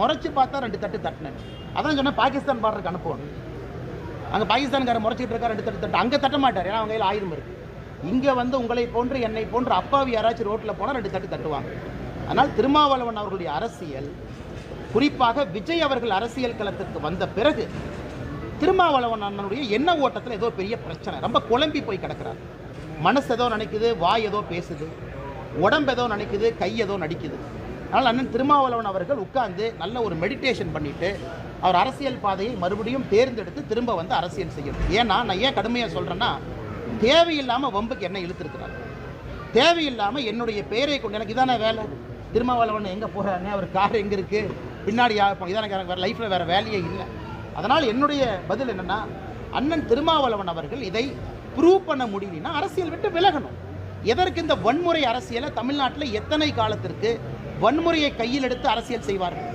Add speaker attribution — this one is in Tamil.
Speaker 1: முறைச்சி பார்த்தா 2 தட்டு தட்டினேன். அதான் சொன்னேன், பாகிஸ்தான் பார்டருக்கு அனுப்புவோம். அங்கே பாகிஸ்தான்காரர் முறைச்சிட்டு இருக்கா, 2 தட்டு அங்கே தட்ட மாட்டார், ஏன்னா அவங்க கையில் ஆயுதம் இருக்குது. இங்கே வந்து உங்களை போன்று என்னை போன்று அப்பாவி யாராச்சும் ரோட்டில் போனால் 2 தட்டு தட்டுவாங்க. அதனால் திருமாவளவன் அவர்களுடைய அரசியல், குறிப்பாக விஜய் அவர்கள் அரசியல் களத்திற்கு வந்த பிறகு திருமாவளவன் அண்ணனுடைய எண்ண ஓட்டத்தில் ஏதோ பெரிய பிரச்சனை, ரொம்ப குழம்பி போய் கிடக்கிறார். மனசு ஏதோ நினைக்குது, வாய் ஏதோ பேசுது, உடம்பு ஏதோ நினைக்குது, கை ஏதோ நடிக்குது. அதனால் அண்ணன் திருமாவளவன் அவர்கள் உட்கார்ந்து நல்ல ஒரு மெடிடேஷன் பண்ணிவிட்டு அவர் அரசியல் பாதையை மறுபடியும் தேர்ந்தெடுத்து திரும்ப வந்து அரசியல் செய்யணும். ஏன்னா நான் ஏன் கடுமையாக சொல்கிறேன்னா, தேவையில்லாமல் வம்புக்கு என்ன இழுத்துருக்கிறார், தேவையில்லாமல் என்னுடைய பெயரை கொண்டு, எனக்கு இதான வேலை, திருமாவளவன் எங்கே போகிறாங்க, அவர் கார் எங்கே இருக்குது, பின்னாடி இதான வேறு லைஃப்பில் வேறு வேலையே இல்லை. அதனால் என்னுடைய பதில் என்னென்னா, அண்ணன் திருமாவளவன் அவர்கள் இதை ப்ரூவ் பண்ண முடியலன்னா அரசியல் விட்டு விலகணும். எதற்கு இந்த வன்முறை அரசியலை தமிழ்நாட்டில் எத்தனை காலத்திற்கு வன்முறையை கையில் எடுத்து அரசியல் செய்வார்கள்?